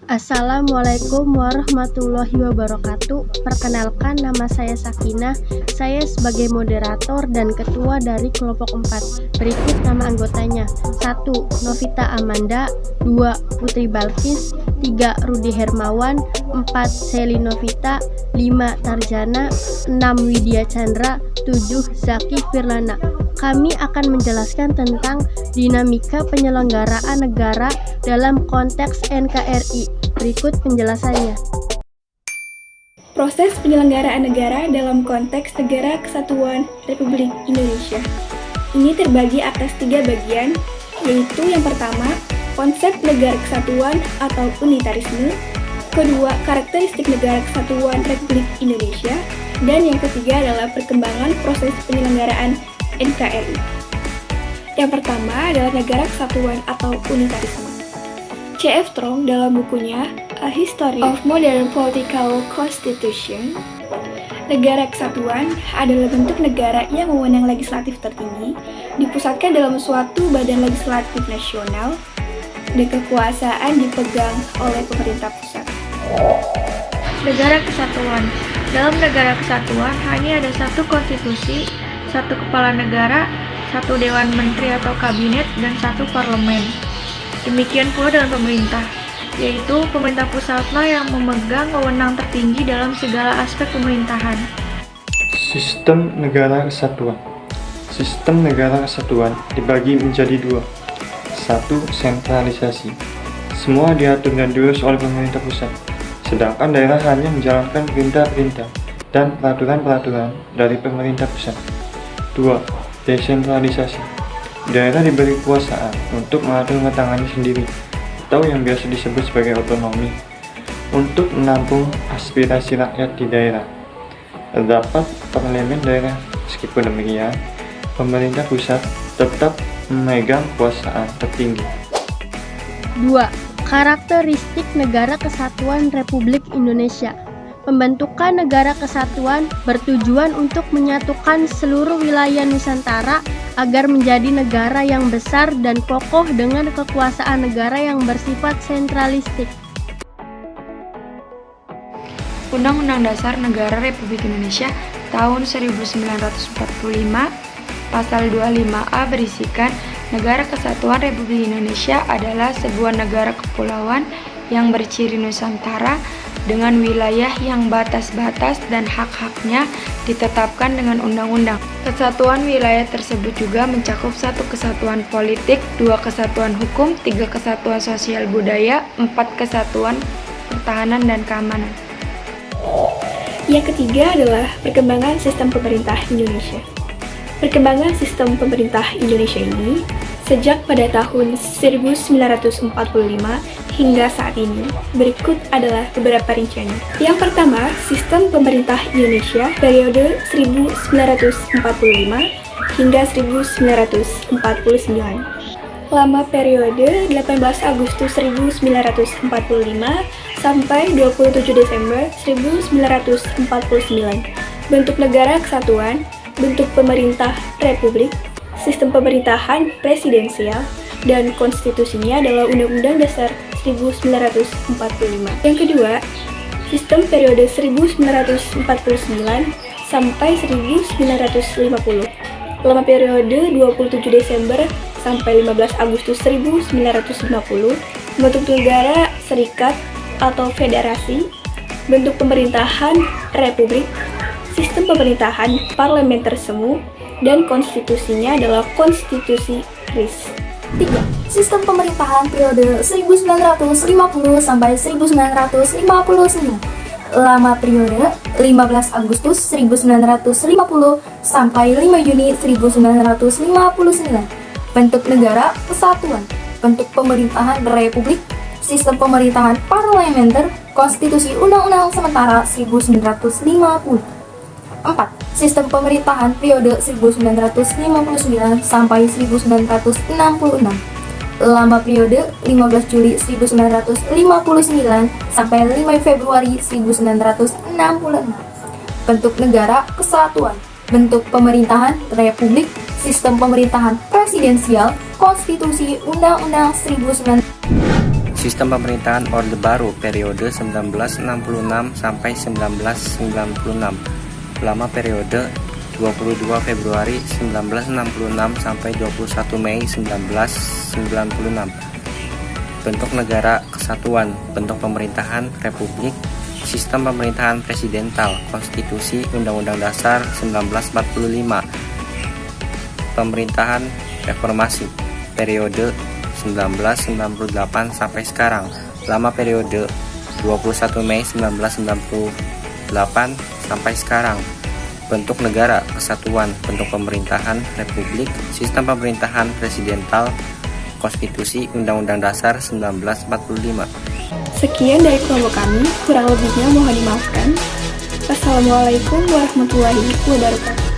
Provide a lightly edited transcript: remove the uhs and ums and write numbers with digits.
Assalamualaikum warahmatullahi wabarakatuh. Perkenalkan, nama saya Sakinah. Saya sebagai moderator dan ketua dari kelompok 4. Berikut nama anggotanya. 1. Novita Amanda. 2. Putri Balkis. 3. Rudi Hermawan. 4. Seli Novita. 5. Tarjana. 6. Widya Chandra. 7. Zaki Firlana. Kami akan menjelaskan tentang dinamika penyelenggaraan negara dalam konteks NKRI. Berikut penjelasannya. Proses penyelenggaraan negara dalam konteks Negara Kesatuan Republik Indonesia. Ini terbagi atas 3 bagian, yaitu yang pertama, konsep negara kesatuan atau unitarisme, kedua, karakteristik negara kesatuan Republik Indonesia, dan yang ketiga adalah perkembangan proses penyelenggaraan NKRI. Yang pertama adalah negara kesatuan atau unitarisme. C.F. Strong dalam bukunya A History of Modern Political Constitution, negara kesatuan adalah bentuk negara yang wewenang legislatif tertinggi dipusatkan dalam suatu badan legislatif nasional dan kekuasaan dipegang oleh pemerintah pusat. Negara kesatuan. Dalam negara kesatuan hanya ada satu konstitusi, satu kepala negara, satu dewan menteri atau kabinet, dan satu parlemen. Demikian pula dengan pemerintah, yaitu pemerintah pusatlah yang memegang wewenang tertinggi dalam segala aspek pemerintahan. Sistem negara kesatuan. Sistem negara kesatuan dibagi menjadi 2. 1. Sentralisasi. Semua diatur dan diurus oleh pemerintah pusat, sedangkan daerah hanya menjalankan perintah-perintah dan peraturan-peraturan dari pemerintah pusat. 2. Desentralisasi. Daerah diberi kekuasaan untuk mengatur tangannya sendiri, atau yang biasa disebut sebagai otonomi, untuk menampung aspirasi rakyat di daerah. Terdapat parlemen daerah. Meskipun demikian, pemerintah pusat tetap memegang kekuasaan tertinggi. 2. Karakteristik Negara Kesatuan Republik Indonesia. Pembentukan negara kesatuan bertujuan untuk menyatukan seluruh wilayah Nusantara agar menjadi negara yang besar dan kokoh dengan kekuasaan negara yang bersifat sentralistik. Undang-Undang Dasar Negara Republik Indonesia tahun 1945, Pasal 25A berisikan, Negara Kesatuan Republik Indonesia adalah sebuah negara kepulauan yang berciri Nusantara dengan wilayah yang batas-batas dan hak-haknya ditetapkan dengan undang-undang. Kesatuan wilayah tersebut juga mencakup 1 kesatuan politik, 2 kesatuan hukum, 3 kesatuan sosial budaya, 4 kesatuan pertahanan dan keamanan. Yang ketiga adalah perkembangan sistem pemerintah Indonesia. Perkembangan sistem pemerintah Indonesia ini sejak pada tahun 1945 hingga saat ini, berikut adalah beberapa rinciannya. Yang pertama, sistem pemerintah Indonesia periode 1945 hingga 1949. Lama periode 18 Agustus 1945 sampai 27 Desember 1949. Bentuk negara kesatuan, bentuk pemerintah republik, sistem pemerintahan presidensial, dan konstitusinya adalah Undang-Undang Dasar 1945. Yang kedua, sistem periode 1949 sampai 1950. Lama periode 27 Desember sampai 15 Agustus 1950. Bentuk negara serikat atau federasi, bentuk pemerintahan republik, sistem pemerintahan parlementer semu, dan konstitusinya adalah konstitusi RIS. 3. Sistem pemerintahan periode 1950 sampai 1959. Lama periode 15 Agustus 1950 sampai 5 Juni 1959. Bentuk negara kesatuan, bentuk pemerintahan republik, sistem pemerintahan parlementer, konstitusi undang-undang sementara 1950. 4. Sistem pemerintahan periode 1959 sampai 1966. Lama periode 15 Juli 1959 sampai 5 Februari 1966. Bentuk negara kesatuan, bentuk pemerintahan republik, sistem pemerintahan presidensial, konstitusi undang-undang 1945. Sistem pemerintahan Orde Baru periode 1966 sampai 1996. Lama periode 22 Februari 1966 sampai 21 Mei 1996. Bentuk negara kesatuan, bentuk pemerintahan republik, sistem pemerintahan presidental, konstitusi, Undang-Undang Dasar 1945. Pemerintahan reformasi periode 1998 sampai sekarang. Lama periode 21 Mei 1998 sampai sekarang. Bentuk negara kesatuan, bentuk pemerintahan republik, sistem pemerintahan presidental, konstitusi, Undang-Undang Dasar 1945. Sekian dari kelompok kami, kurang lebihnya mohon dimaafkan. Wassalamualaikum warahmatullahi wabarakatuh.